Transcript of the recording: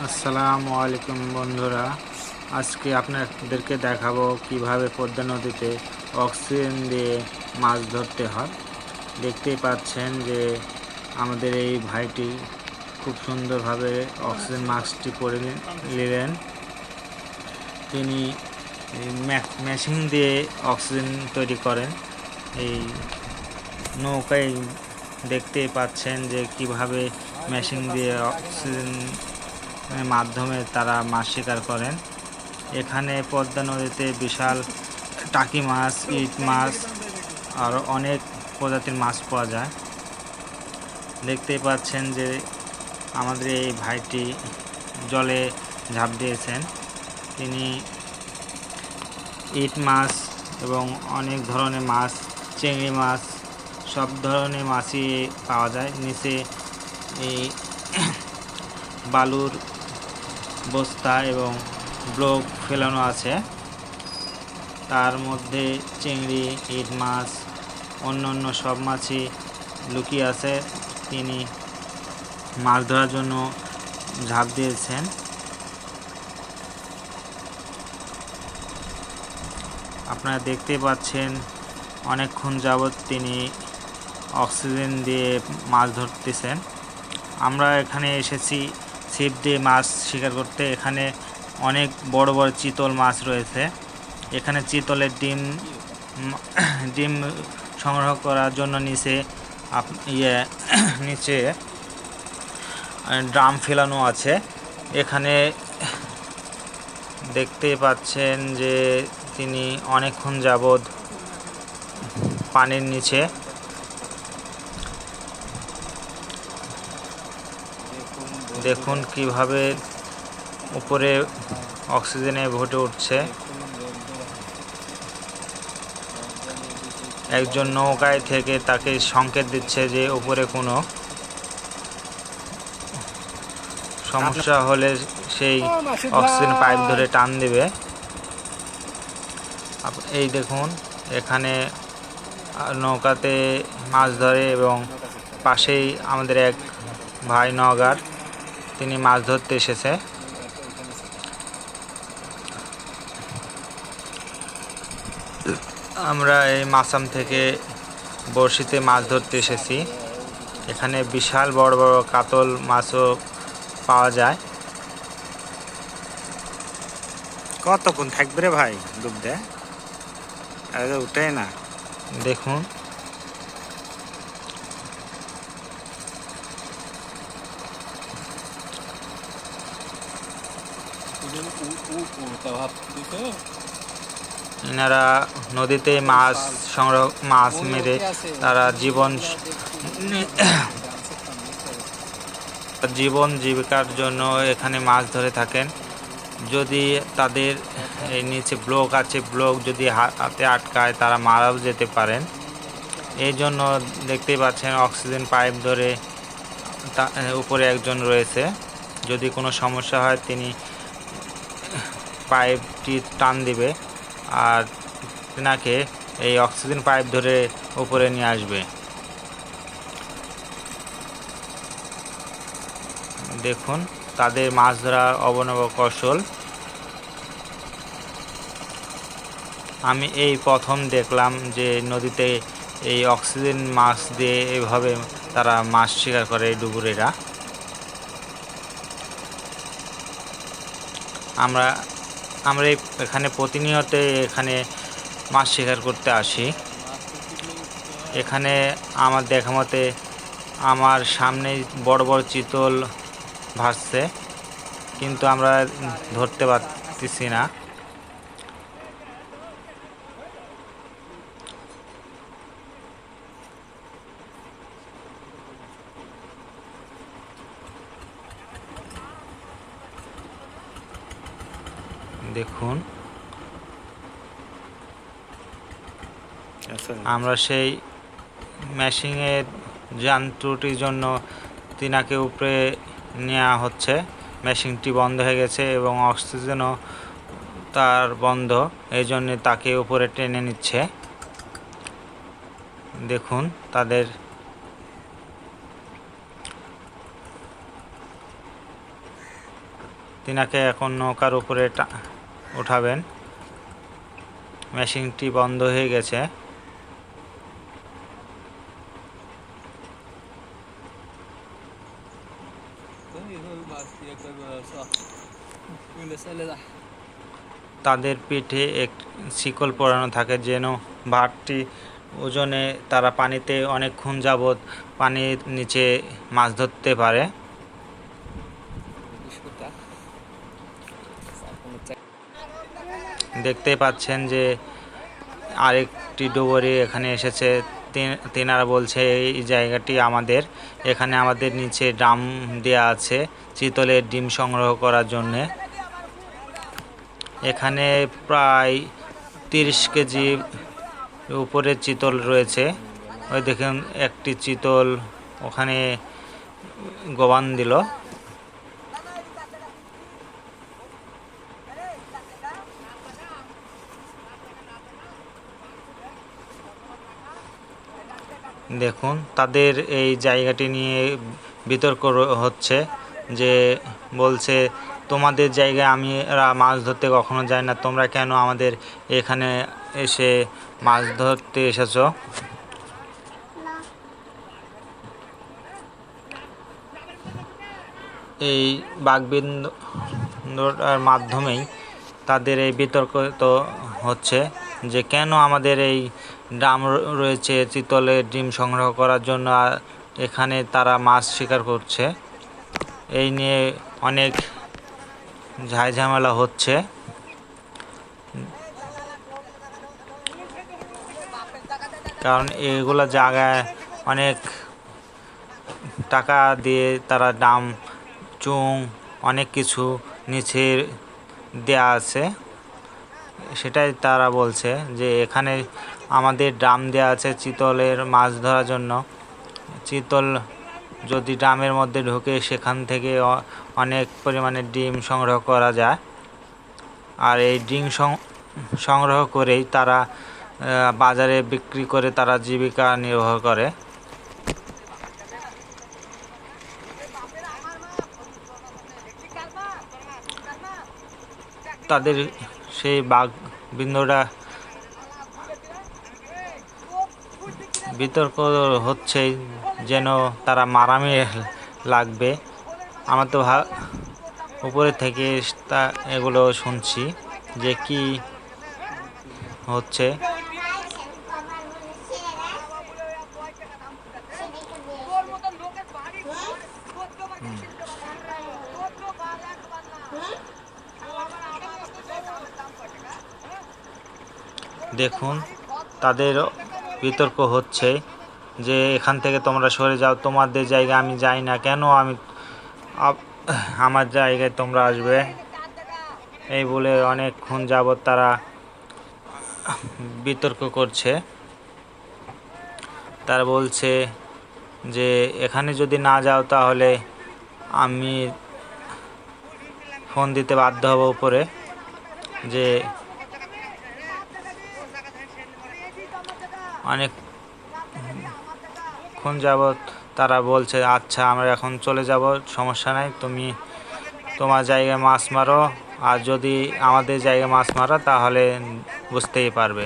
আসসালামু আলাইকুম বন্ধুরা, আজকে আপনাদেরকে দেখাবো কিভাবে পদ্মা নদীতে অক্সিজেন দিয়ে মাছ ধরতে হয়। দেখতেই পাচ্ছেন যে আমাদের এই ভাইটি খুব সুন্দরভাবে অক্সিজেন মাস্কটি পরে নিলেন। তিনি মেশিন দিয়ে অক্সিজেন তৈরি করেন। এই নৌকায় দেখতেই পাচ্ছেন যে কিভাবে মেশিন দিয়ে অক্সিজেন মাধ্যমে তারা মাছ শিকার করেন। এখানে পদ্মা নদীতে বিশাল টাকি মাছ, ইট মাছ আর অনেক প্রজাতির মাছ পাওয়া যায়। দেখতেই পাচ্ছেন যে আমাদের এই ভাইটি জলে ঝাঁপ দিয়েছেন। তিনি ইট মাছ এবং অনেক ধরনের মাছ, চিংড়ি মাছ, সব ধরনের মাছই পাওয়া যায়। নিচে এই বালুর বস্তা এবং ব্লক ফেলানো আছে, তার মধ্যে চিংড়ি, ইট মাছ, অন্য সব মাছই লুকিয়ে আছে। তিনি মাছ ধরার জন্য ঝাঁপ দিয়েছেন। আপনারা দেখতে পাচ্ছেন অনেকক্ষণ যাবৎ তিনি অক্সিজেন দিয়ে মাছ ধরতেছেন। আমরা এখানে এসেছি ছিপ দিয়ে মাছ শিকার করতে। এখানে অনেক বড় বড় চিতল মাছ রয়েছে। এখানে চিতলের ডিম সংগ্রহ করার জন্য নিচে ড্রাম ফেলানো আছে। এখানে দেখতে পাচ্ছেন যে তিনি অনেকক্ষণ যাবৎ পানির নিচে। দেখুন কিভাবে উপরে অক্সিজেনে ভরে উঠছে। একজন নৌকায় থেকে তাকে সংকেত দিচ্ছে যে উপরে কোনো সমস্যা হলে সেই অক্সিজেন পাইপ ধরে টান দেবে। এই দেখুন এখানে নৌকাতে মাছ ধরে এবং পাশেই আমাদের এক ভাই নওগাঁর, তিনি মাছ ধরতে এসেছে। আমরা এই মাসাম থেকে বড়শিতে মাছ ধরতে এসেছি। এখানে বিশাল বড় বড় কাতল মাছও পাওয়া যায়। কতক্ষণ থাকবে রে ভাই ডুব দেয়? উঠে না। দেখুন এনারা নদীতে মাছ মেরে তারা জীবন জীবিকার জন্য এখানে মাছ ধরে থাকেন। যদি তাদের এই নিচে ব্লক আছে, ব্লক যদি হাতে আটকায় তারা মারাও যেতে পারেন। এই জন্য দেখতেই পাচ্ছেন অক্সিজেন পাইপ ধরে উপরে একজন রয়েছে। যদি কোনো সমস্যা হয় তিনি পাইপটি টান দিবে আর তেনাকে এই অক্সিজেন পাইপ ধরে উপরে নিয়ে আসবে। দেখুন তাদের মাছ ধরার অবনব কৌশল। আমি এই প্রথম দেখলাম যে নদীতে এই অক্সিজেন মাছ দিয়ে এভাবে তারা মাছ শিকার করে ডুবুরেরা। আমরা এখানে প্রতিনিয়ত এখানে মাছ শিকার করতে আসি। এখানে আমার দেখা মতে আমার সামনে বড় বড় চিতল ভাসছে, কিন্তু আমরা ধরতে পারতেছি না। দেখুন আমরা সেই মেশিনের যান্ত্রটির জন্য তিনাকে উপরে নেওয়া হচ্ছে। মেশিনটি বন্ধ হয়ে গেছে এবং অক্সিজেনও তার বন্ধ, এই জন্যে তাকে উপরে টেনে নিচ্ছে। দেখুন তাদের তিনাকে এখন নৌকার উপরে উঠাবেন। মেশিনটি বন্ধ হয়ে গেছে। তাদের পিঠে এক শিকল পরানো থাকে যেন ভারটি ওজনে তারা পানিতে অনেকক্ষণ যাবৎ পানির নিচে মাছ ধরতে পারে। দেখতে পাচ্ছেন যে আরেকটি ডুবুরি এখানে এসেছে। তেনারা বলছে এই জায়গাটি আমাদের, এখানে আমাদের নিচে ড্রাম দেয়া আছে চিতলের ডিম সংগ্রহ করার জন্যে। এখানে প্রায় 30 কেজি উপরে চিতল রয়েছে। ওই দেখুন একটি চিতল ওখানে গোবান দিল। দেখুন তাদের এই জায়গাটি নিয়ে বিতর্ক হচ্ছে, যে বলছে তোমাদের জায়গায় আমরা মাছ ধরতে কখনো যাই না, তোমরা কেন আমাদের এখানে এসে মাছ ধরতে এসেছো। এই বাকবিতণ্ডার মাধ্যমেই তাদের এই বিতর্ক তো হচ্ছে যে কেন আমাদের এই ড্রাম রয়েছে চিতলের ডিম সংগ্রহ করার জন্য, এখানে তারা মাছ শিকার করছে। এই নিয়ে অনেক ঝামেলা হচ্ছে। কারণ এগুলো জায়গায় অনেক টাকা দিয়ে তারা ড্রাম চুং অনেক কিছু নিচে দেয়া আছে। সেটাই তারা বলছে যে এখানে আমাদের ড্রাম দেওয়া আছে চিতলের মাছ ধরার জন্য। চিতল যদি ড্রামের মধ্যে ঢুকে সেখান থেকে অনেক পরিমাণে ডিম সংগ্রহ করা যায়। আর এই ডিম সংগ্রহ করেই তারা বাজারে বিক্রি করে তারা জীবিকা নির্বাহ করে। তাদের সেই বাকবিতণ্ডা বিতর্ক হচ্ছে যেন তারা মারামারি লাগবে। আমার তো উপরে থেকে এগুলো শুনছি যে কি হচ্ছে। দেখুন তাদের বিতর্ক হচ্ছে যে এখান থেকে তোমরা সরে যাও, তোমাদের জায়গায় আমি যাই না, কেন আমি আমার জায়গায় তোমরা আসবে, এই বলে অনেকক্ষণ যাবৎ তারা বিতর্ক করছে। তারা বলছে যে এখানে যদি না যাও তাহলে আমি ফোন দিতে বাধ্য হব উপরে, যে অনেকক্ষণ যাবৎ তারা বলছে আচ্ছা আমরা এখন চলে যাব, সমস্যা নাই, তুমি তোমার জায়গায় মাছ মারো, আর যদি আমাদের জায়গায় মাছ মারো তাহলে বুঝতেই পারবে।